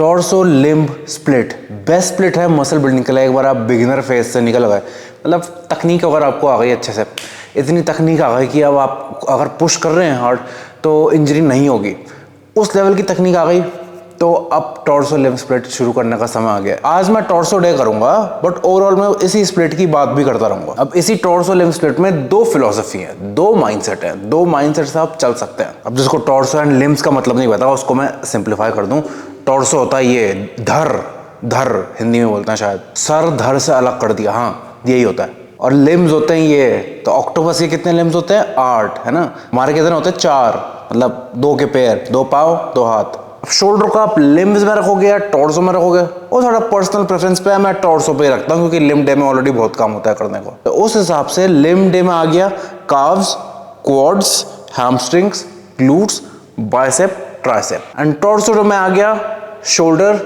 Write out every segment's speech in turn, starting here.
Torso limb split best split है muscle building के लिए। एक बार आप बिगिनर फेज से निकल गए, मतलब तकनीक अगर आपको आ गई अच्छे से, इतनी तकनीक आ गई कि अब आप अगर पुश कर रहे हैं हार्ड तो इंजरी नहीं होगी, उस लेवल की तकनीक आ गई, तो अब टॉर्सो लिम्ब स्प्लिट शुरू करने का समय आ गया। आज मैं टॉर्सो डे करूंगा, बट ओवरऑल मैं इसी स्प्लिट की बात भी करता रहूंगा। अब इसी टॉर्सो लिम्ब स्प्लिट में दो फिलोसफी है, दो माइंडसेट है, दो माइंडसेट से आप चल सकते हैं। अब जिसको टॉर्सो एंड लिम्ब्स का मतलब नहीं पता उसको मैं सिंप्लीफाई कर दूं। टॉर्सो होता है ये धर हिंदी में बोलते हैं शायद, सर धर से अलग कर दिया, हाँ यही होता है। और लिम्स होते हैं ये, तो ऑक्टोपस के कितने लिम्स होते हैं? 8, है ना। हमारे कितने होते हैं? 4, मतलब 2 के पैर, 2 पाँव 2 हाथ। शोल्डर को आप लिम्स में रखोगे या टॉर्सो में रखोगे, वो थोड़ा पर्सनल प्रेफरेंस पे है। मैं टॉर्सो पे रखता हूँ क्योंकि लिम्ब डे में ऑलरेडी बहुत काम होता है करने को। तो उस हिसाब से लिम्ब डे में आ गया calves, quads, hamstrings, glutes, bicep, tricep. And torso day में आ गया शोल्डर,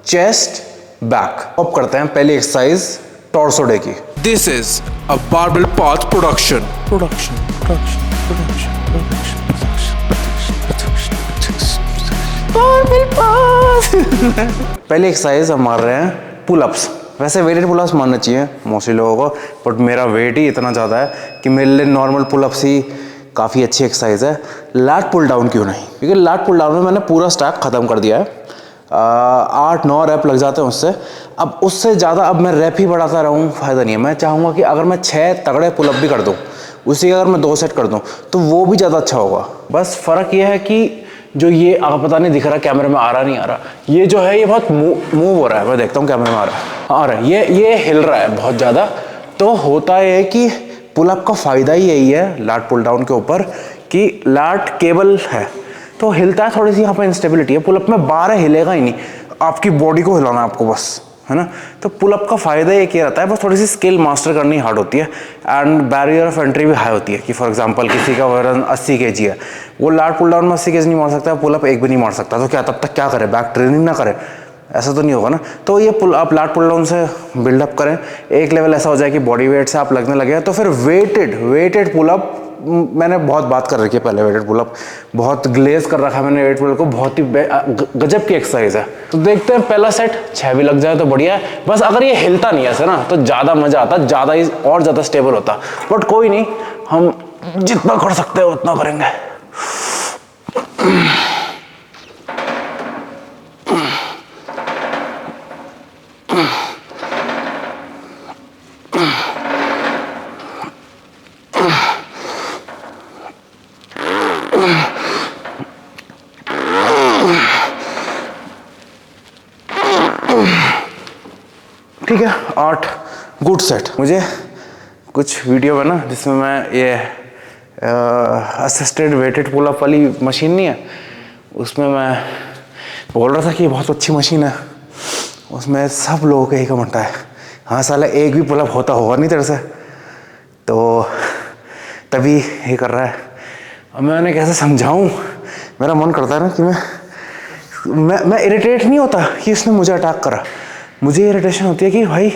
चेस्ट, बैक। अब करते हैं पहली एक्सरसाइज टॉर्सो डे की। This is a Barbell Path production. पहले एक्सरसाइज हम मार रहे हैं पुलअप्स। वैसे वेटेड पुलअप्स मारना चाहिए मोस्टली लोगों को, बट मेरा वेट ही इतना ज़्यादा है कि मेरे लिए नॉर्मल पुलअप्स ही काफ़ी अच्छी एक्सरसाइज है। लैट पुल डाउन क्यों नहीं, क्योंकि लैट पुल डाउन में मैंने पूरा स्टैक ख़त्म कर दिया है। 8-9 रैप लग जाते हैं उससे। अब उससे ज़्यादा अब मैं रैप ही बढ़ाता रहूँ, फ़ायदा नहीं है। मैं चाहूँगा कि अगर मैं 6 तगड़े पुलअप भी कर दूँ, उसी अगर मैं 2 सेट कर दूँ तो वो भी ज़्यादा अच्छा होगा। बस फ़र्क ये है कि जो ये पता नहीं दिख रहा कैमरे में, आ रहा नहीं आ रहा, ये जो है ये बहुत मूव हो रहा है। मैं देखता हूँ कैमरे में आ रहा है, ये हिल रहा है बहुत ज़्यादा। तो होता है कि पुलअप का फ़ायदा ही यही है लैट पुल डाउन के ऊपर कि लैट केबल है तो हिलता है, थोड़ी सी यहाँ पर इंस्टेबिलिटी है। पुलअप में बार हिलेगा ही नहीं, आपकी बॉडी को हिलाना है आपको बस, है ना। तो पुलअप का फ़ायदा एक ये रहता है, बस थोड़ी सी स्किल मास्टर करनी हार्ड होती है एंड बैरियर ऑफ एंट्री भी हाई होती है। कि फॉर एग्जांपल किसी का वजन 80 kg है, वो लैट पुल डाउन में 80 kg नहीं मार सकता, पुलअप एक भी नहीं मार सकता, तो क्या तब तक क्या करे, बैक ट्रेनिंग ना करे, ऐसा तो नहीं होगा ना। तो ये आप लैट पुल डाउन से बिल्डअप करें, एक लेवल ऐसा हो जाए कि बॉडी वेट से आप लगने लगे, तो फिर वेटेड पुलअप मैंने बहुत बात कर रखी है पहले। वेटेड पुलअप बहुत ग्लेज कर रखा है मैंने वेटेड पुलअप को, बहुत ही गजब की एक्सरसाइज है। तो देखते हैं पहला सेट 6 भी लग जाए तो बढ़िया है। बस अगर ये हिलता नहीं ऐसे ना तो ज़्यादा मज़ा आता, ज़्यादा ही और ज़्यादा स्टेबल होता, बट कोई नहीं, हम जितना कर सकते हैं उतना करेंगे। ठीक है, 8 गुड सेट। मुझे कुछ वीडियो में ना जिसमें मैं ये असिस्टेड वेटेड पुलअप वाली मशीन नहीं है, उसमें मैं बोल रहा था कि बहुत अच्छी मशीन है, उसमें सब लोगों का यही कमेंट है, हाँ साला एक भी पुलअप होता होगा नहीं तेरे से, तो तभी ये कर रहा है। अब मैं उन्हें कैसे समझाऊं, मेरा मन करता है ना कि मैं इरिटेट नहीं होता कि इसने मुझे अटैक करा, मुझे इरिटेशन होती है कि भाई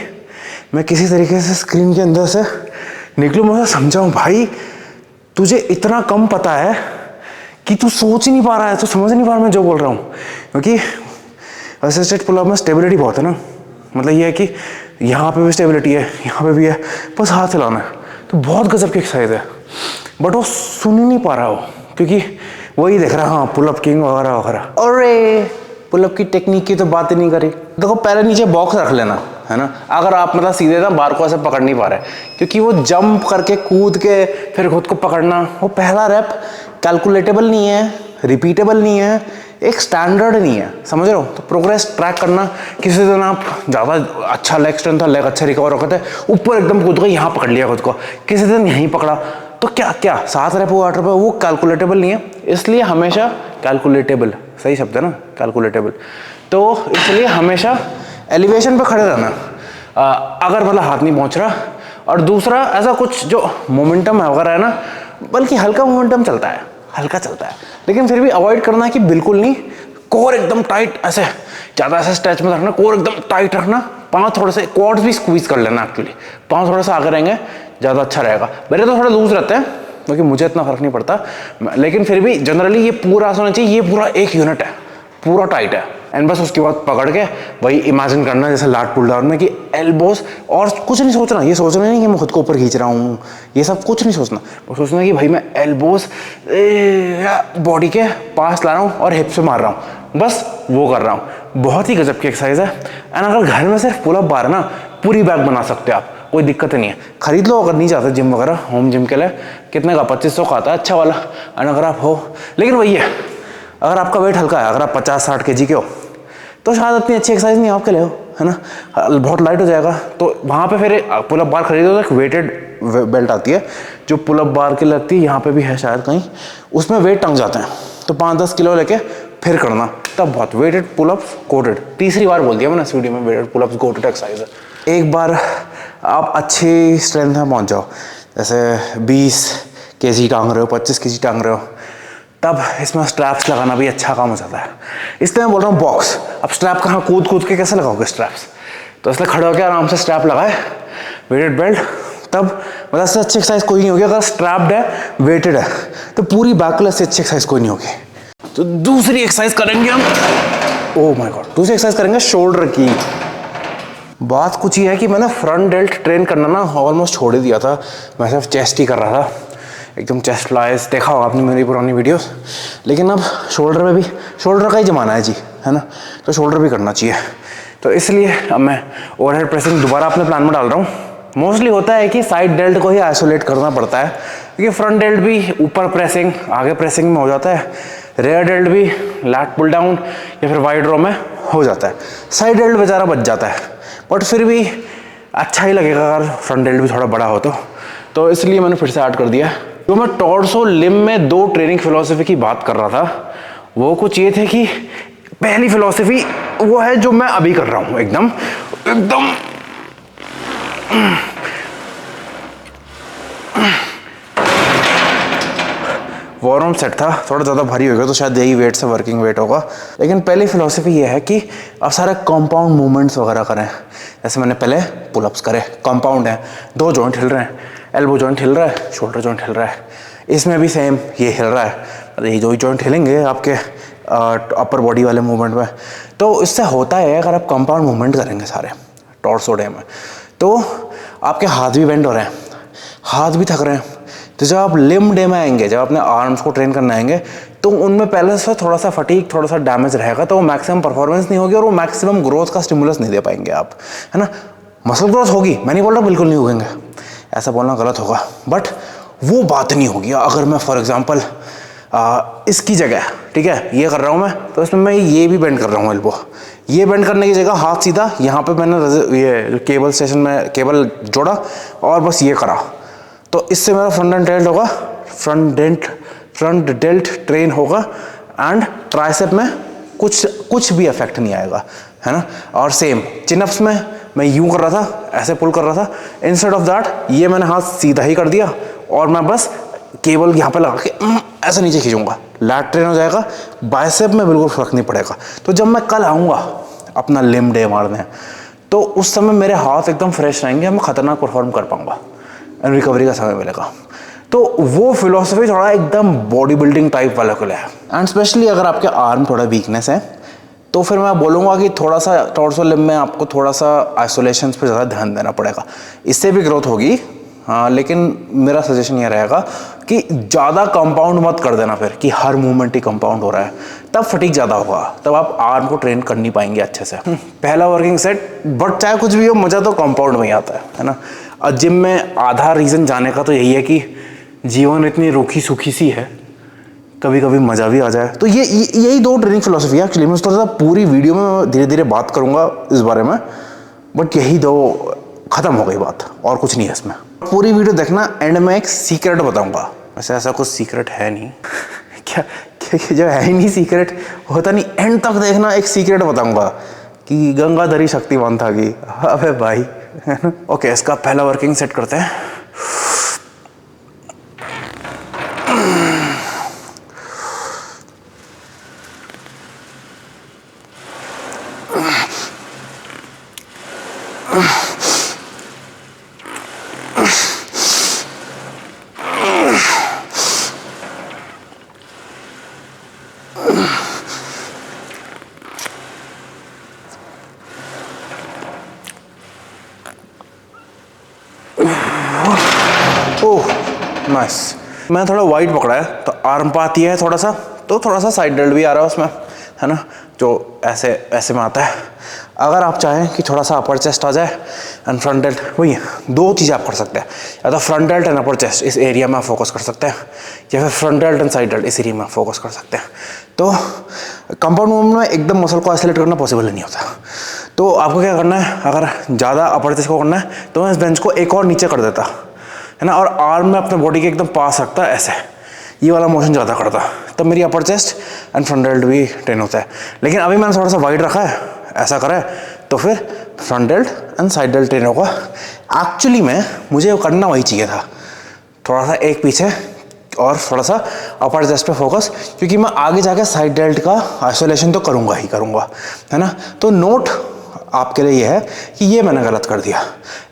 मैं किसी तरीके से स्क्रीन के अंदर से निकलूँ, मैं समझाऊँ भाई तुझे इतना कम पता है कि तू सोच ही नहीं पा रहा है, तू समझ नहीं पा रहा मैं जो बोल रहा हूँ। क्योंकि असिस्टेड पुलअप में स्टेबिलिटी बहुत है ना, मतलब ये है कि यहाँ पे भी स्टेबिलिटी है, यहाँ पे भी है, बस हाथ हिलाना है, तो बहुत गजब की एक्सरसाइज है। बट वो सुन ही नहीं पा रहा हो क्योंकि वही देख रहा है, हाँ पुलअप किंग वगैरह वगैरह। अरे पुलअप की टेक्निक की तो बात ही नहीं करी। देखो पहले नीचे बॉक्स रख लेना, है ना। अगर आप मतलब सीधे ना बार को ऐसे पकड़ नहीं पा रहे, क्योंकि वो जंप करके कूद के फिर खुद को पकड़ना, वो पहला रैप कैलकुलेटेबल नहीं है, रिपीटेबल नहीं है, एक स्टैंडर्ड नहीं है, समझ रहे हो। तो प्रोग्रेस ट्रैक करना, किसी दिन आप ज़्यादा अच्छा लेग स्ट्रेंथ था, लेग अच्छा रिकवर होते थे, ऊपर एकदम कूद गए, यहाँ पकड़ लिया खुद को, किसी दिन यहीं पकड़ा, तो क्या 7 रैप 8 रैप, वो कैलकुलेटेबल नहीं है। इसलिए हमेशा कैलकुलेटेबल, सही शब्द है ना, कैलकुलेटेबल, तो इसलिए हमेशा एलिवेशन पे खड़े रहना, अगर मतलब हाथ नहीं पहुंच रहा। और दूसरा ऐसा कुछ जो मोमेंटम है वगैरह है ना, बल्कि हल्का मोमेंटम चलता है, हल्का चलता है, लेकिन फिर भी अवॉइड करना है कि बिल्कुल नहीं, कोर एकदम टाइट, ऐसे ज़्यादा ऐसे स्ट्रेच में रखना, कोर एकदम टाइट रखना, पाँव थोड़े से क्वाड्स भी स्क्वीज कर लेना, एक्चुअली पाँव थोड़े से आगे रहेंगे ज़्यादा अच्छा रहेगा। मेरे तो थोड़े लूज रहते हैं क्योंकि मुझे इतना फर्क नहीं पड़ता, लेकिन फिर भी जनरली ये पूरा होना चाहिए, ये पूरा एक यूनिट है, पूरा टाइट है। एंड बस उसके बाद पकड़ के वही इमेजिन करना जैसे लैट पुल डाउन में कि एल्बोस, और कुछ नहीं सोचना, ये सोचना नहीं कि मैं खुद को ऊपर खींच रहा हूँ, ये सब कुछ नहीं सोचना, बस सोचना कि भाई मैं एल्बोस बॉडी के पास ला रहा हूँ और हिप से मार रहा हूँ, बस वो कर रहा हूँ। बहुत ही गजब की एक्सरसाइज है। एंड अगर घर में सिर्फ पुल अप बार है ना, पूरी बैग बना सकते हो आप, कोई दिक्कत नहीं है। खरीद लो अगर नहीं चाहते जिम वगैरह, होम जिम के लिए कितने का 2500 का आता है अच्छा वाला। एंड अगर आप हो, लेकिन वही है, अगर आपका वेट हल्का है, अगर आप 50-60 kg के हो तो शायद इतनी अच्छी एक्सरसाइज नहीं आपके लिए हो, है ना, बहुत लाइट हो जाएगा। तो वहाँ पे फिर पुल अप बार खरीदो तो एक वेटेड बेल्ट आती है जो पुल अप बार की लगती है, यहाँ पे भी है शायद कहीं, उसमें वेट टंग जाते हैं, तो 5-10 किलो लेके फिर करना, तब बहुत वेटेड पुल अप्स गोटेड। तीसरी बार बोल दिया मैंने इस वीडियो में, weighted pull ups goated exercise है। एक बार आप अच्छी स्ट्रेंथ में पहुँच जाओ, जैसे 20 kg टांग रहे हो, 25 kg टांग रहे हो, तब इसमें स्ट्रैप्स लगाना भी अच्छा काम हो जाता है। इसलिए मैं बोल रहा हूँ बॉक्स। अब स्ट्रैप कहाँ कूद के कैसे लगाओगे स्ट्रैप्स, तो इसलिए खड़े होकर आराम से स्ट्रैप लगाए, वेटेड बेल्ट, तब मतलब इससे अच्छी एक्सरसाइज कोई नहीं होगी। अगर स्ट्रैप्ड है, वेटेड है, तो पूरी बैक से अच्छी एक्सरसाइज कोई नहीं होगी। तो दूसरी एक्सरसाइज करेंगे हम, ओह माय गॉड, दूसरी एक्सरसाइज करेंगे शोल्डर की। बात कुछ ही है कि मैंने फ्रंट डेल्ट ट्रेन करना ना ऑलमोस्ट छोड़ ही दिया था, मैं सिर्फ चेस्ट ही कर रहा था, एकदम चेस्ट फ्लाइज देखा होगा आपने मेरी पुरानी वीडियोस। लेकिन अब शोल्डर में भी, शोल्डर का ही जमाना है जी, है ना, तो शोल्डर भी करना चाहिए। तो इसलिए अब मैं ओवरहेड प्रेसिंग दोबारा अपने प्लान में डाल रहा हूँ। मोस्टली होता है कि साइड डेल्ट को ही आइसोलेट करना पड़ता है, क्योंकि फ्रंट डेल्ट भी ऊपर प्रेसिंग आगे प्रेसिंग में हो जाता है, रेयर डेल्ट भी लैट पुल डाउन या फिर वाइड रो में हो जाता है, साइड डेल्ट बेचारा बच जाता है, बट फिर भी अच्छा ही लगेगा अगर फ्रंट डेल्ट भी थोड़ा बड़ा हो तो इसलिए मैंने फिर से ऐड कर दिया। तो मैं टॉर्सो लिम में 2 ट्रेनिंग फिलॉसफी की बात कर रहा था, वो कुछ ये थे कि पहली फिलॉसफी वो है जो मैं अभी कर रहा हूँ, एकदम वार्म सेट था, थोड़ा ज़्यादा भारी हो गया तो शायद यही वेट से वर्किंग वेट होगा। लेकिन पहली फिलॉसफी ये है कि अब सारे कंपाउंड मूवमेंट्स वगैरह करें, जैसे मैंने पहले पुलअप्स करे, कंपाउंड है, 2 जॉइंट हिल रहे हैं, एल्बो जॉइंट हिल रहा है, शोल्डर जॉइंट हिल रहा है, इसमें भी सेम ये हिल रहा है, ये 2 जॉइंट हिलेंगे आपके अपर बॉडी वाले मूवमेंट में। तो इससे होता है अगर आप कंपाउंड मूवमेंट करेंगे सारे टॉर्सो डे में, तो आपके हाथ भी बेंड हो रहे हैं, हाथ भी थक रहे हैं। तो जब आप लिम्ब डे में आएंगे, जब अपने आर्म्स को ट्रेन करने आएंगे, तो उनमें पहले से थोड़ा सा फटीक, थोड़ा सा डैमेज रहेगा, तो वो मैक्सिमम परफॉर्मेंस नहीं होगी और वो मैक्सिमम ग्रोथ का स्टिमुलस नहीं दे पाएंगे आप, है ना। मसल ग्रोथ होगी, मैं नहीं बोल रहा बिल्कुल नहीं होंगे, ऐसा बोलना गलत होगा, बट वो बात नहीं होगी। अगर मैं फॉर एग्जांपल इसकी जगह, ठीक है, ये कर रहा हूँ मैं, तो इसमें मैं ये भी बेंड कर रहा हूँ एल्बो, ये बेंड करने की जगह हाथ सीधा, यहाँ पे मैंने ये केबल स्टेशन में केबल जोड़ा और बस ये करा, तो इससे मेरा फ्रंट डेल्ट होगा, फ्रंट डेल्ट ट्रेन होगा एंड ट्राइसेप में कुछ भी इफेक्ट नहीं आएगा, है ना। और सेम चिनअप्स में मैं यूं कर रहा था, ऐसे पुल कर रहा था, इंस्टेड ऑफ दैट ये मैंने हाथ सीधा ही कर दिया और मैं बस केबल यहाँ पे लगा के ऐसे नीचे खींचूंगा, लैट ट्रेन हो जाएगा, बाइसेप में बिल्कुल फर्क नहीं पड़ेगा। तो जब मैं कल आऊँगा अपना लिम्ब डे मारने, तो उस समय मेरे हाथ एकदम फ्रेश रहेंगे, मैं खतरनाक परफॉर्म कर पाऊंगा, रिकवरी का समय मिलेगा। तो वो फिलॉसफी थोड़ा एकदम बॉडी बिल्डिंग टाइप वाला के लिए है। एंड स्पेशली अगर आपके आर्म थोड़ा वीकनेस है, तो फिर मैं बोलूँगा कि थोड़ा सा टॉर्सो लिम्ब में आपको थोड़ा सा आइसोलेशन पे ज़्यादा ध्यान देना पड़ेगा, इससे भी ग्रोथ होगी, हाँ। लेकिन मेरा सजेशन ये रहेगा कि ज़्यादा कंपाउंड मत कर देना फिर, कि हर मूवमेंट ही कंपाउंड हो रहा है, तब फटीक ज़्यादा होगा, तब आप आर्म को ट्रेन कर नहीं पाएंगे अच्छे से। पहला वर्किंग सेट, बट चाहे कुछ भी हो, मज़ा तो कंपाउंड में ही आता है ना। और जिम में आधा रीज़न जाने का तो यही है कि जीवन इतनी रूखी सूखी सी है, कभी कभी मज़ा भी आ जाए। तो यही 2 ट्रेनिंग फिलोसफी है एक्चुअली। मैं थोड़ा सा पूरी वीडियो में धीरे धीरे बात करूँगा इस बारे में, बट यही 2 ख़त्म हो गई बात, और कुछ नहीं है इसमें। पूरी वीडियो देखना, एंड में एक सीक्रेट बताऊँगा, वैसे ऐसा कुछ सीक्रेट है नहीं क्या जो है ही नहीं सीक्रेट होता नहीं, एंड तक देखना, एक सीक्रेट बताऊँगा कि गंगाधरी शक्तिमान था कि, अबे भाई, है ना। ओके, इसका पहला वर्किंग सेट करते हैं। Oh nice. मैं थोड़ा वाइड पकड़ा है तो आर्म पात ये है थोड़ा सा, तो थोड़ा सा साइड डेल्ट भी आ रहा है उसमें, है ना, जो ऐसे ऐसे में आता है। अगर आप चाहें कि थोड़ा सा अपर चेस्ट आ जाए एंड फ्रंट डेल्ट, वही दो चीज़ें आप कर सकते हैं, या तो front dealt and upper chest इस एरिया में आप फोकस कर सकते हैं, या फिर front dealt and side dealt इस एरिया में आप फोकस कर सकते हैं। तो कंपाउंड मूवमेंट में एकदम मसल को आइसोलेट करना पॉसिबल नहीं होता। तो आपको क्या करना है, अगर ज़्यादा अपर चेस्ट को करना है तो मैं इस बेंच को एक और नीचे कर देता, है ना, और आर्म में अपने बॉडी के एकदम पास रखता ऐसे, ये वाला मोशन ज़्यादा करता, तब मेरी अपर चेस्ट एंड फ्रंट डेल्ट भी ट्रेन होता है। लेकिन अभी मैंने थोड़ा सा वाइड रखा है, ऐसा करा है, तो फिर front dealt and side dealt train होगा। एक्चुअली में मुझे करना वही चाहिए था, थोड़ा सा एक पीछे और थोड़ा सा अपर चेस्ट पे फोकस, क्योंकि मैं आगे जाके साइड डेल्ट का आइसोलेशन तो करूँगा ही करूँगा, है ना। तो नोट आपके लिए ये है कि ये मैंने गलत कर दिया,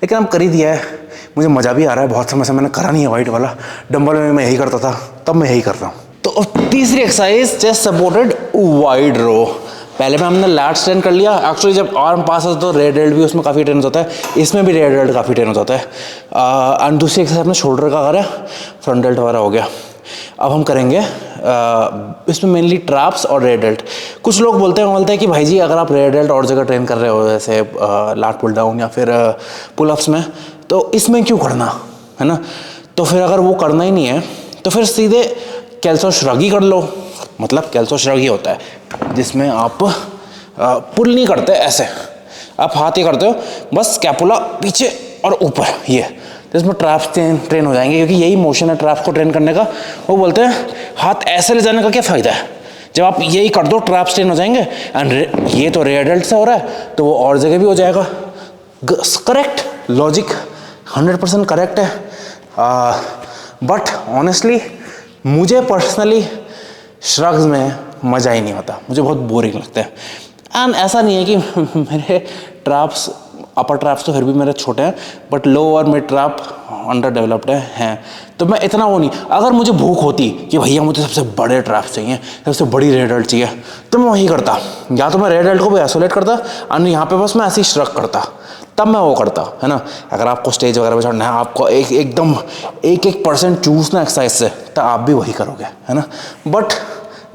लेकिन अब कर ही दिया है, मुझे मज़ा भी आ रहा है। बहुत समय से मैंने करा नहीं है वाइट वाला, डंबल में मैं यही करता था, तब मैं यही कर रहा हूँ। तो तीसरी एक्सरसाइज चेस्ट सपोर्टेड वाइड रो। पहले में हमने लैट्स ट्रेन कर लिया। एक्चुअली जब आर्म पास होता है तो रेयर डेल्ट भी उसमें काफ़ी ट्रेन हो जाता है, इसमें भी रेयर डेल्ट काफ़ी ट्रेन हो जाता है। एंड दूसरी एक्सरसाइज अपने शोल्डर का करा, फ्रंट डेल्ट वगैरह हो गया। अब हम करेंगे इसमें मेनली ट्रैप्स और रेयर डेल्ट। कुछ लोग बोलते हैं कि भाई जी अगर आप रेयर डेल्ट और जगह ट्रेन कर रहे हो, जैसे लैट पुल डाउन या फिर पुलअप्स में, तो इसमें क्यों करना, है ना। तो फिर अगर वो करना ही नहीं है तो फिर सीधे कैल्सो श्रग ही कर लो। मतलब कैल्सो श्रग ही होता है जिसमें आप पुल नहीं करते, ऐसे आप हाथ ही करते हो, बस स्कैपुला पीछे और ऊपर, ये, तो इसमें ट्रैप्स ट्रेन हो जाएंगे, क्योंकि यही मोशन है ट्रैप्स को ट्रेन करने का। वो बोलते हैं हाथ ऐसे ले जाने का क्या फ़ायदा है, जब आप यही कर दो ट्रैप्स ट्रेन हो जाएंगे। एंड ये तो रेयर डेल्ट से हो रहा है तो वो और जगह भी हो जाएगा। करेक्ट लॉजिक, 100% करेक्ट है। बट ऑनेस्टली मुझे पर्सनली श्रग्स में मज़ा ही नहीं आता, मुझे बहुत बोरिंग लगता है। एंड ऐसा नहीं है कि मेरे ट्रैप्स, अपर ट्रैप्स तो फिर भी मेरे छोटे हैं, बट लो और मिड ट्रैप अंडर डेवलप्ड हैं, तो मैं इतना वो नहीं। अगर मुझे भूख होती कि भैया मुझे सबसे बड़े ट्रैप्स चाहिए, सबसे बड़ी रेड डेल्ट चाहिए, तो मैं वही करता, या तो मैं रेड डेल्ट को भी आइसोलेट करता और यहाँ पे बस मैं ऐसे ही श्रग करता, तब मैं वो करता, है ना। अगर आपको स्टेज वगैरह पे चढ़ना है, आपको एकदम 1% चूसना एक्सरसाइज से, तो आप भी वही करोगे, है ना। बट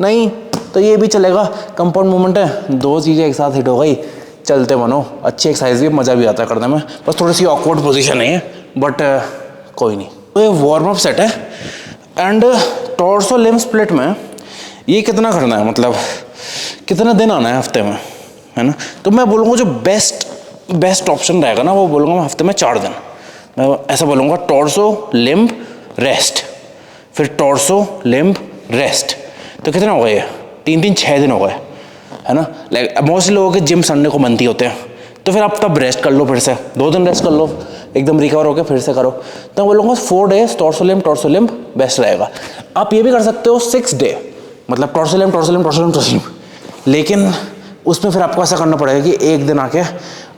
नहीं तो ये भी चलेगा, कंपाउंड मूवमेंट है, दो चीज़ें एक साथ हिट हो गई, चलते बनो, अच्छी एक्सरसाइज भी, मज़ा भी आता है करने में। बस थोड़ी सी ऑकवर्ड पोजीशन है, बट कोई नहीं। तो ये वार्म अप सेट है। एंड टॉर्सो लिम्ब स्प्लिट में ये कितना करना है, मतलब कितना दिन आना है हफ्ते में, है ना। तो मैं बोलूँगा जो बेस्ट ऑप्शन रहेगा ना, वो बोलूँगा मैं हफ्ते में 4 दिन। मैं ऐसा बोलूँगा टॉर्सो लिम्ब रेस्ट, फिर टॉर्सो लिम्ब रेस्ट, तो कितने हो गए ये, 3 6 दिन हो गए, है ना। लाइक मोस्टली लोगों के जिम संडे को बनती होते हैं, तो फिर आप तब रेस्ट कर लो, फिर से 2 दिन रेस्ट कर लो, एकदम रिकवर होकर फिर से करो। तो मैं बोलूँगा 4 डेज टॉर्सो लिम्ब बेस्ट रहेगा। आप ये भी कर सकते हो 6 डे, मतलब टॉर्सो लिम्ब, लेकिन उसमें फिर आपको ऐसा करना पड़ेगा कि एक दिन आके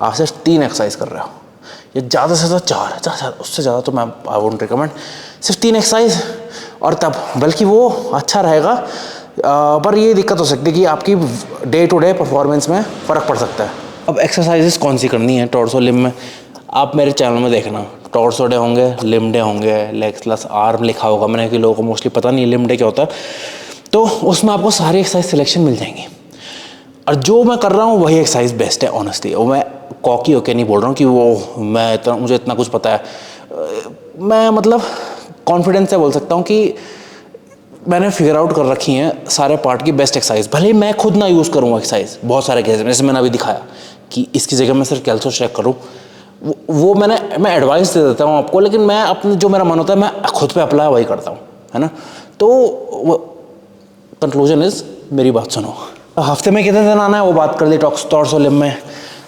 आप सिर्फ 3 एक्सरसाइज कर रहे हो, या ज़्यादा से ज़्यादा 4, उससे ज़्यादा तो मैं आई वोंट रिकमेंड, सिर्फ 3 एक्सरसाइज, और तब बल्कि वो अच्छा रहेगा। पर ये दिक्कत हो सकती है कि आपकी डे टू डे परफॉर्मेंस में फ़र्क पड़ सकता है। अब एक्सरसाइजेस कौन सी करनी है टॉर्सो लिम्ब में, आप मेरे चैनल में देखना, टॉर्सो डे होंगे, लिम्ब डे होंगे, लेग्स प्लस आर्म लिखा होगा मैंने, कि लोगों को मोस्टली पता नहीं लिम्ब डे क्या होता है, तो उसमें आपको सारी एक्सरसाइज सिलेक्शन मिल जाएंगी। और जो मैं कर रहा हूँ वही एक्सरसाइज बेस्ट है ऑनेस्टली। और मैं कॉकी होके नहीं बोल रहा हूँ कि वो मुझे इतना कुछ पता है, मैं मतलब कॉन्फिडेंस से बोल सकता हूँ कि मैंने फिगर आउट कर रखी हैं सारे पार्ट की बेस्ट एक्सरसाइज। भले ही मैं खुद ना यूज़ करूँ एक्सरसाइज बहुत सारे केस में, जैसे मैंने अभी दिखाया कि इसकी जगह मैं सिर्फ कैल्सो शेक करूँ, वो मैं एडवाइस दे देता हूँ आपको, लेकिन मैं अपने जो मेरा मन होता है मैं खुद पे अप्लाई वही करता हूँ, है ना। तो कंक्लूजन इज़, मेरी बात सुनो, हफ्ते में कितने दिन आना है वो बात कर ली। टॉर्सो लिम्ब में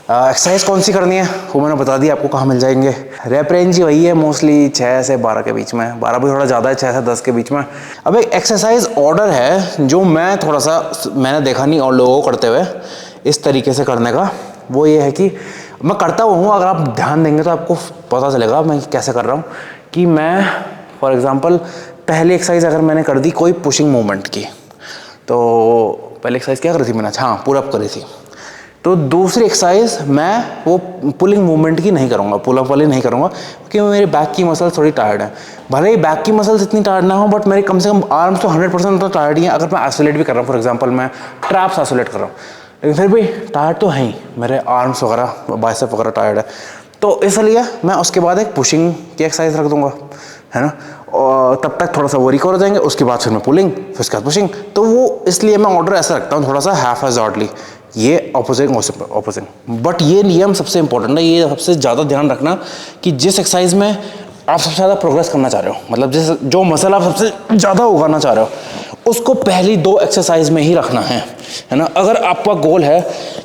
एक्सरसाइज कौन सी करनी है वो मैंने बता दिया आपको, कहाँ मिल जाएंगे। रैप रेंज ही वही है मोस्टली 6 से 12 के बीच में, 12 भी थोड़ा ज़्यादा है, 6 से 10 के बीच में। अब एक एक्सरसाइज ऑर्डर है जो मैं थोड़ा सा मैंने देखा नहीं और लोगों को करते हुए इस तरीके से करने का, वो ये है कि मैं करता हूँ, अगर आप ध्यान देंगे तो आपको पता चलेगा मैं कैसे कर रहा हूँ। कि मैं फॉर एग्ज़ाम्पल पहली एक्सरसाइज अगर मैंने कर दी कोई पुशिंग मूवमेंट की, तो पहले एक्सरसाइज क्या करी थी मैंने, हाँ पुल अप करी थी, तो दूसरी एक्सरसाइज मैं वो पुलिंग मूवमेंट की नहीं करूँगा, पुल अप वाली नहीं करूँगा, क्योंकि मेरी बैक की मसल थोड़ी टायर्ड है। भले ही बैक की मसल्स इतनी टायर्ड ना हो, बट मेरी कम से कम आर्म्स तो 100% तो टायर्ड ही है। अगर मैं आइसोलेट भी कर रहा हूँ, फॉर एग्जांपल मैं ट्रैप्स आइसोलेट कर रहा हूँ, लेकिन फिर भी टायर्ड तो है ही, मेरे आर्म्स वगैरह बाइसेप वगैरह टायर्ड है। तो इसलिए मैं उसके बाद एक पुशिंग की एक्सरसाइज रख दूंगा, है ना, और तब तक थोड़ा सा वो रिकवर हो जाएंगे। उसके बाद फिर मैं पुलिंग, फिर उसके बाद पुशिंग। तो वो इसलिए मैं ऑर्डर ऐसा रखता हूँ, थोड़ा सा हाफ हैज़ार्डली, ये ऑपोजिंग। बट ये नियम सबसे इंपॉर्टेंट है, ये सबसे ज़्यादा ध्यान रखना कि जिस एक्सरसाइज में आप सबसे ज़्यादा प्रोग्रेस करना चाह रहे हो, मतलब जो मसल आप सबसे ज़्यादा उगाना चाह रहे हो, उसको पहली 2 एक्सरसाइज में ही रखना है ना। अगर आपका गोल है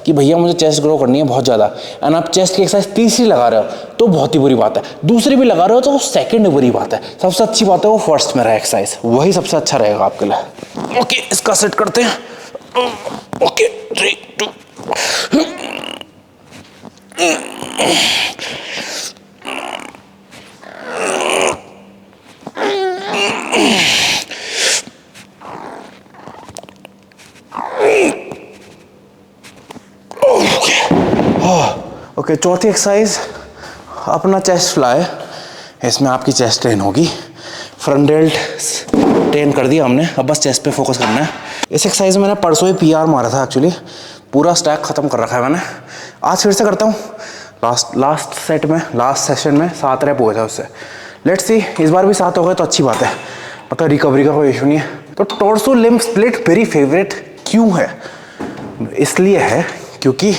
कि भैया मुझे चेस्ट ग्रो करनी है बहुत ज़्यादा, एंड आप चेस्ट की एक्सरसाइज तीसरी लगा रहे हो तो बहुत ही बुरी बात है। दूसरी भी लगा रहे हो तो वो सेकंड बुरी बात है। सबसे अच्छी बात है वो फर्स्ट में रहा एक्सरसाइज, वही सबसे अच्छा रहेगा आपके लिए। ओके, इसका सेट करते हैं। ओके, 3 2 ओके, चौथी एक्सरसाइज अपना चेस्ट फ्लाई। इसमें आपकी चेस्ट ट्रेन होगी, फ्रंट डेल्ट ट्रेन कर दिया हमने, अब बस चेस्ट पे फोकस करना है। इस एक्सरसाइज में मैंने परसों ही PR मारा था, एक्चुअली पूरा स्टैक खत्म कर रखा है मैंने। आज फिर से करता हूँ। लास्ट सेशन में 7 रैप हुए थे उससे। लेट्स सी, इस बार भी 7 हो गए तो अच्छी बात है, मतलब रिकवरी का कोई इशू नहीं है। तो टॉर्सो लिम्ब स्प्लिट मेरी फेवरेट क्यों है? इसलिए है क्योंकि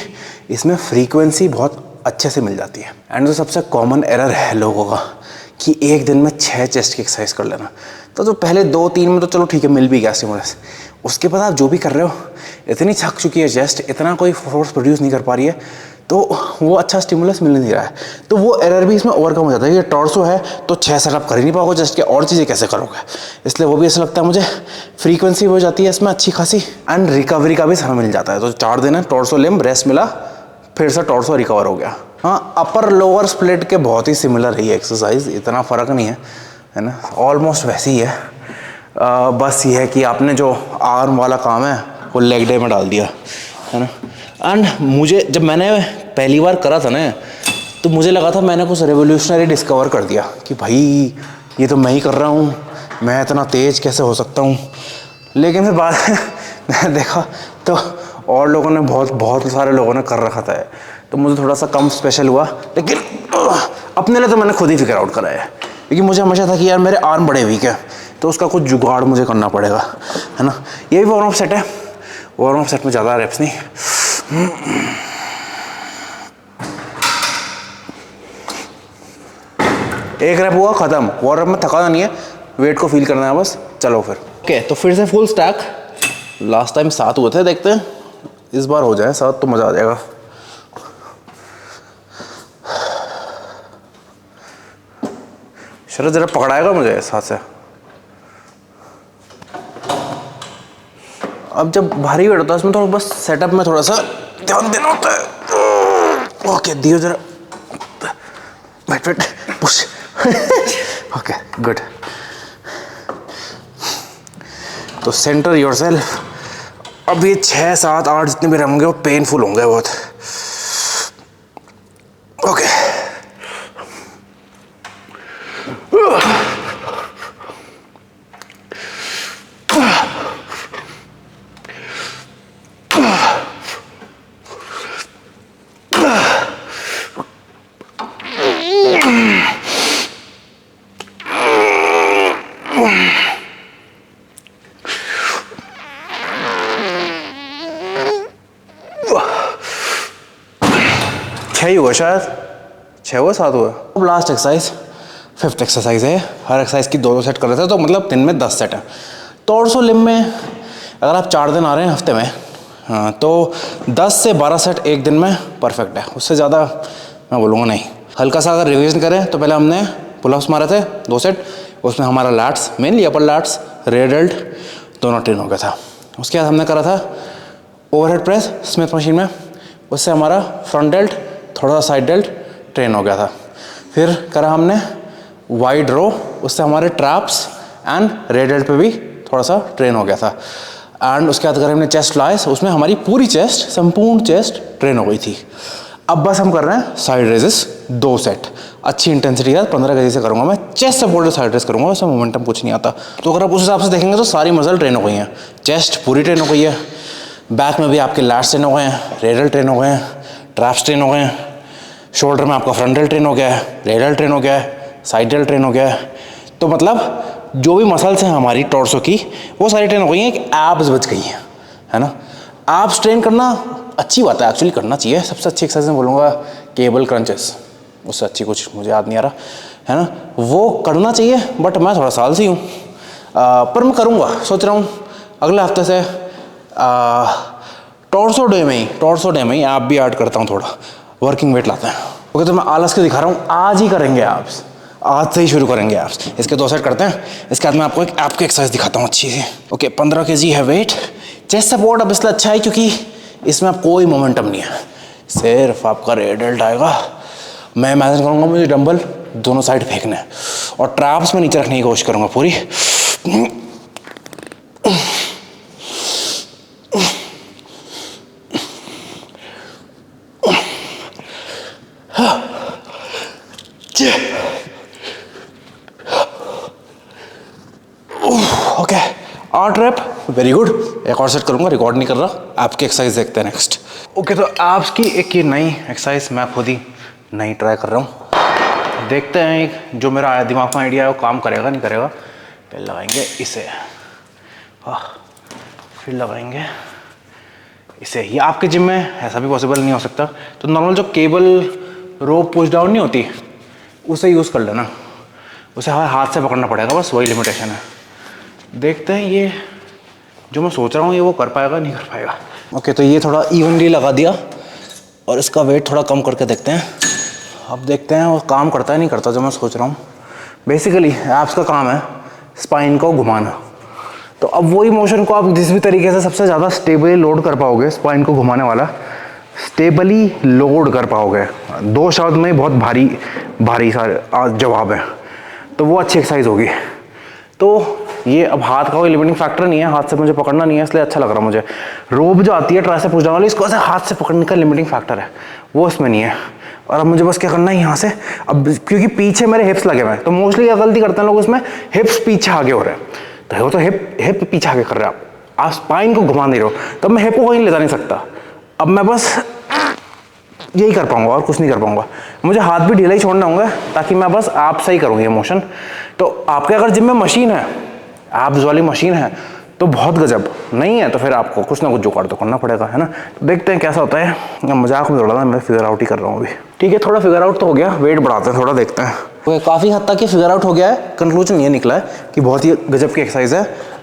इसमें फ्रीक्वेंसी बहुत अच्छे से मिल जाती है। एंड जो सबसे कॉमन एरर है लोगों का कि एक दिन में 6 चेस्ट की एक्सरसाइज कर लेना, तो जो पहले 2-3 में तो चलो ठीक है, मिल भी गया स्टिमुलस। उसके बाद आप जो भी कर रहे हो, इतनी थक चुकी है चेस्ट, इतना कोई फोर्स प्रोड्यूस नहीं कर पा रही है, तो वो अच्छा स्टिमुलस मिल नहीं रहा है। तो वो एरर भी इसमें ओवरकम हो जाता है। ये टॉर्सो है तो 6 सेटअप कर ही नहीं पाओगे चेस्ट के, और चीज़ें कैसे करोगे? इसलिए वो भी ऐसा लगता है मुझे, फ्रीक्वेंसी हो जाती है इसमें अच्छी खासी, एंड रिकवरी का भी समय मिल जाता है। तो 4 दिन है टॉर्सो लिम्ब रेस्ट मिला, फिर से टॉर्सो रिकवर हो गया। हाँ, अपर लोअर स्प्लिट के बहुत ही सिमिलर है ये एक्सरसाइज, इतना फ़र्क नहीं है ना, ऑलमोस्ट वैसी ही है। बस ये है कि आपने जो आर्म वाला काम है वो लेग डे में डाल दिया, है ना। एंड मुझे जब मैंने पहली बार करा था ना, तो मुझे लगा था मैंने कुछ रेवोल्यूशनरी डिस्कवर कर दिया कि भाई ये तो मैं ही कर रहा हूँ, मैं इतना तेज़ कैसे हो सकता हूँ। लेकिन फिर बाद में मैंने देखा तो और लोगों ने बहुत सारे लोगों ने कर रखा था, तो मुझे थोड़ा सा कम स्पेशल हुआ। लेकिन अपने लिए तो मैंने खुद ही फिगर आउट करा है, क्योंकि मुझे हमेशा था कि यार मेरे आर्म बड़े वीक है, तो उसका कुछ जुगाड़ मुझे करना पड़ेगा, है ना। ये भी वार्म अप सेट है, वार्म अप सेट में ज़्यादा रेप्स नहीं। एक रैप हुआ ख़त्म, वार्म अप में थकाना नहीं है, वेट को फील करना है बस। चलो फिर ओके, तो फिर से फुल स्टैक। लास्ट टाइम 7 हुए थे, देखते हैं इस बार हो जाए 7 तो मज़ा आ जाएगा। शरद जरा पकड़ाएगा मुझे इस हाथ से। अब जब भारी वेट होता है इसमें थोड़ा बस सेटअप में थोड़ा सा ध्यान देना होता है। ओके, दियो जरा, वेट पुश। Okay, good. तो सेंटर योरसेल्फ। अब ये 6, 7, 8 जितने भी रहेंगे वो पेनफुल होंगे बहुत। ओके, ही हुआ शायद, 6 हुआ 7 हुआ। अब लास्ट एक्सरसाइज, 5th एक्सरसाइज है। हर एक्सरसाइज की 2 सेट कर रहे थे, तो मतलब दिन में 10 सेट है। टॉर्सो लिम्ब में अगर आप 4 दिन आ रहे हैं हफ्ते में, हाँ, तो 10 से 12 सेट एक दिन में परफेक्ट है। उससे ज़्यादा मैं बोलूँगा नहीं। हल्का सा अगर रिवीजन करें तो पहले हमने पुलअप्स मारे थे 2 सेट, उसमें हमारा lats, mainly upper lats, rear delt दोनों ट्रेन हो गया था। उसके बाद हमने करा था ओवरहेड प्रेस स्मिथ मशीन में, उससे हमारा फ्रंट डेल्ट, थोड़ा सा साइड डेल्ट ट्रेन हो गया था। फिर करा हमने वाइड रो, उससे हमारे ट्रैप्स एंड रेयर डेल्ट पे भी थोड़ा सा ट्रेन हो गया था। एंड उसके बाद करा हमने चेस्ट फ्लाइज, उसमें हमारी पूरी चेस्ट, संपूर्ण चेस्ट ट्रेन हो गई थी। अब बस हम कर रहे हैं साइड रेजेस 2 सेट, अच्छी इंटेंसिटी है, 15 केजी से करूँगा मैं। चेस्ट सपोर्टेड साइड रेस करूँगा, उसमें मोमेंटम कुछ नहीं आता। तो अगर आप उस हिसाब से देखेंगे तो सारी मसल ट्रेन हो गई हैं। चेस्ट पूरी ट्रेन हो गई है, बैक में भी आपके लैट्स ट्रेन हो गए हैं, रेडियल ट्रेन हो गए हैं, ट्रैप्स ट्रेन हो गए हैं, शोल्डर में आपका फ्रंटल ट्रेन हो गया है, रेडियल ट्रेन हो गया है, साइडल ट्रेन हो गया है। तो मतलब जो भी मसल्स हैं हमारी टॉर्सो की वो सारी ट्रेन हो गई हैं, एक एब्स बच गई हैं, है ना। एब्स ट्रेन करना अच्छी बात है, एक्चुअली करना चाहिए। सबसे अच्छी एक्सरसाइज मैं बोलूँगा केबल क्रंचेस, उससे अच्छी कुछ मुझे याद नहीं आ रहा, है ना। वो करना चाहिए, बट मैं थोड़ा साल से ही हूँ, पर मैं करूँगा, सोच रहा हूँ अगले हफ्ते से टॉर्सो डे में ही आप भी ऐड करता हूँ, थोड़ा वर्किंग वेट लाते हैं। ओके, तो मैं आलस के दिखा रहा हूँ, आज ही करेंगे एब्स, आज से ही शुरू करेंगे एब्स। इसके 2 सेट करते हैं, इसके बाद मैं आपको एक ऐप की एक्सरसाइज दिखाता हूँ अच्छी सी। ओके, 15 केजी है वेट। चेस्ट सपोर्ट अब इसलिए अच्छा है क्योंकि इसमें आप कोई मोमेंटम नहीं है, सिर्फ आपका रेडियल आएगा। मैं इमेजिन करूँगा मुझे डंबल दोनों साइड फेंकने हैं और ट्रैप्स में नीचे रखने की कोशिश करूँगा पूरी। Okay, 8 rep, very good. एक और सेट करूँगा, रिकॉर्ड नहीं कर रहा। आपकी एक्सरसाइज देखते हैं नेक्स्ट। ओके, तो एब्स की एक ये नई एक्सरसाइज मैं खुद ही नई ट्राई कर रहा हूँ। देखते हैं एक जो मेरा दिमाग में आइडिया है वो काम करेगा नहीं करेगा। पहले लगाएंगे इसे, फिर लगाएंगे इसे। ये आपके जिम में ऐसा भी पॉसिबल नहीं हो सकता, तो नॉर्मल जो केबल रोप पुश डाउन नहीं होती उसे यूज़ कर लेना, उसे हाथ से पकड़ना पड़ेगा, बस वही लिमिटेशन है। देखते हैं ये जो मैं सोच रहा हूँ ये वो कर पाएगा नहीं कर पाएगा। ओके, तो ये थोड़ा इवनली लगा दिया और इसका वेट थोड़ा कम करके देखते हैं। अब देखते हैं वो काम करता है नहीं करता जो मैं सोच रहा हूँ। बेसिकली एब्स का काम है स्पाइन को घुमाना, तो अब वही मोशन को आप जिस भी तरीके से सबसे ज़्यादा स्टेबली लोड कर पाओगे, स्पाइन को घुमाने वाला स्टेबली लोड कर पाओगे। 2 शब्द में बहुत भारी सारे जवाब है, तो वो अच्छी एक्सरसाइज होगी। तो ये अब हाथ का कोई लिमिटिंग फैक्टर नहीं है, हाथ से मुझे पकड़ना नहीं है, इसलिए अच्छा लग रहा मुझे। रोप जो आती है ट्राइसेप पुश डाउन वाली, इसको ऐसे हाथ से पकड़ने का लिमिटिंग फैक्टर है, वो इसमें नहीं है। और अब मुझे बस क्या करना है यहाँ से, अब क्योंकि पीछे मेरे हिप्स लगे हुए हैं, तो मोस्टली क्या गलती करते हैं लोग इसमें, हिप्स पीछे आगे हो रहे हैं। तो वो तो हिप पीछे आगे कर रहे हैं, आप स्पाइन को घुमा नहीं रहे हो, तब मैं हिप को कहीं ले जा नहीं सकता। अब मैं बस यही कर पाऊंगा और कुछ नहीं कर पाऊंगा। मुझे हाथ भी ढीला ही छोड़ना होगा ताकि मैं बस आप सही करूँ ये मोशन। तो आपके अगर जिम में मशीन है, एब्स वाली मशीन है, तो बहुत गजब। नहीं है तो फिर आपको कुछ ना कुछ जुगाड़ तो करना पड़ेगा, है ना। तो देखते हैं कैसा होता है। मजाक में थोड़ा ना मैं फिगर आउट ही कर रहा हूँ अभी। ठीक है, थोड़ा फिगर आउट तो हो गया, वेट बढ़ाते हैं थोड़ा, देखते हैं। तो काफ़ी हद तक ये फिगर आउट हो गया है। कंक्लूजन ये निकला है कि बहुत ही गजब की एक्सरसाइज है।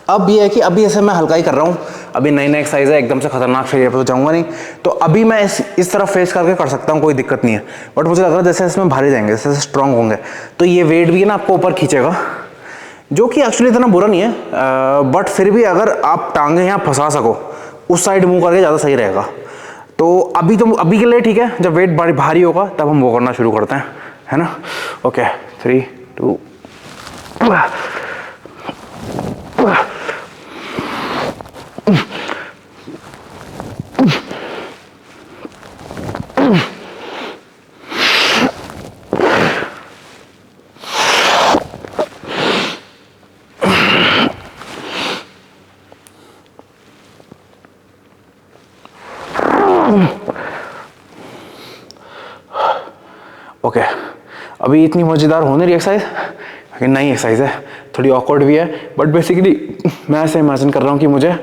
अब ये है कि अभी ऐसे मैं हल्का ही कर रहा हूँ, अभी नई एक्सरसाइज है, एकदम से खतरनाक फेलियर पर तो जाऊँगा नहीं। तो अभी मैं इस तरफ फेस करके कर सकता हूँ, कोई दिक्कत नहीं है। बट मुझे लग रहा है जैसे इसमें भारी जाएंगे, जैसे स्ट्रॉन्ग होंगे, तो ये वेट भी ना आपको ऊपर खींचेगा, जो कि एक्चुअली इतना बुरा नहीं है। बट फिर भी अगर आप टांगे यहाँ फंसा सको, उस साइड मूव करके ज़्यादा सही रहेगा। तो अभी के लिए ठीक है, जब वेट भारी होगा तब हम वो करना शुरू करते हैं, है ना। Okay, 3, 2 okay. अभी इतनी मज़ेदार होने रही एक्सरसाइज, लेकिन नई एक्सरसाइज है, थोड़ी ऑकवर्ड भी है। बट बेसिकली मैं ऐसे इमेजिन कर रहा हूँ कि मुझे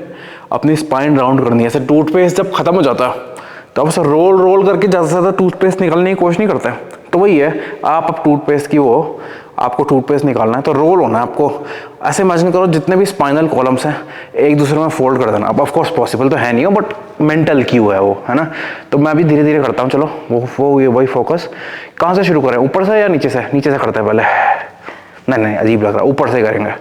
अपनी स्पाइन राउंड करनी है। ऐसे टूथपेस्ट जब ख़त्म हो जाता है तो आप ऐसे रोल करके ज़्यादा से ज़्यादा टूथपेस्ट निकालने की कोशिश नहीं करते। तो वही है, आप अब टूथपेस्ट की आपको टूथपेस्ट निकालना है तो रोल होना है आपको। ऐसे इमेजिन करो जितने भी स्पाइनल कॉलम्स हैं एक दूसरे में फोल्ड कर देना। अब ऑफकोर्स पॉसिबल तो है नहीं हो, बट मेंटल क्यू है वो, है ना। तो मैं भी धीरे धीरे करता हूँ। चलो वही फोकस। कहाँ से शुरू करें, ऊपर से या नीचे से? नीचे से करते हैं पहले। नहीं अजीब लग रहा, ऊपर से करेंगे।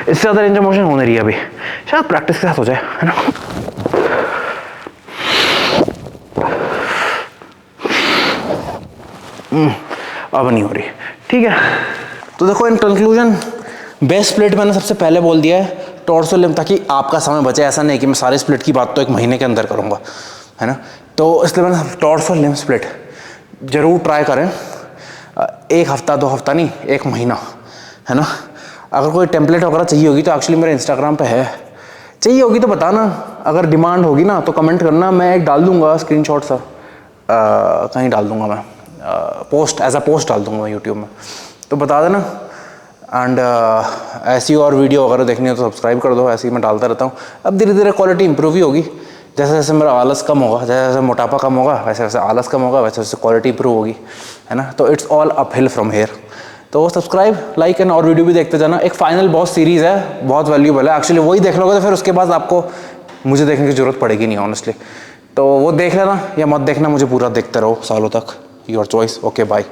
इससे ज़्यादा रेंज ऑफ मोशन होने रही है अभी, शायद प्रैक्टिस के साथ हो जाए, है ना। अब नहीं हो रही, ठीक है। तो देखो इन कंक्लूजन बेस्ट स्प्लिट मैंने सबसे पहले बोल दिया है, टॉर्सो लिम्फ, ताकि आपका समय बचे। ऐसा नहीं कि मैं सारे स्प्लिट की बात तो 1 महीने के अंदर करूँगा, है ना। तो इसलिए मैंने टॉर्सो लिम्फ स्प्लिट ज़रूर ट्राई करें। 1 हफ्ता 2 हफ्ता नहीं, 1 महीना, है ना। अगर कोई टेम्पलेट वगैरह चाहिए होगी तो एक्चुअली मेरे इंस्टाग्राम पे है, चाहिए होगी तो बताना। अगर डिमांड होगी ना तो कमेंट करना, मैं एक डाल दूंगा स्क्रीनशॉट सा, कहीं डाल दूंगा मैं, पोस्ट एज अ पोस्ट डाल दूंगा यूट्यूब में, तो बता देना। एंड ऐसी और वीडियो वगैरह देखनी हो तो सब्सक्राइब कर दो, ऐसे ही मैं डालता रहता हूँ। अब धीरे धीरे क्वालिटी इंप्रूव ही होगी, जैसे जैसे मेरा आलस कम होगा, जैसे जैसे मोटापा कम होगा, वैसे वैसे आलस कम होगा, वैसे वैसे क्वालिटी इंप्रूव होगी, है ना। तो it's all up hill from here. तो सब्सक्राइब, लाइक एंड और वीडियो भी देखते जाना। एक फाइनल बॉस सीरीज़ है, बहुत वैल्यूबल है एक्चुअली। वही देख लोगे तो फिर उसके बाद आपको मुझे देखने की ज़रूरत पड़ेगी नहीं ऑनेस्टली। तो वो देख लेना या मत देखना, मुझे पूरा देखते रहो सालों तक, योर चॉइस। Okay bye.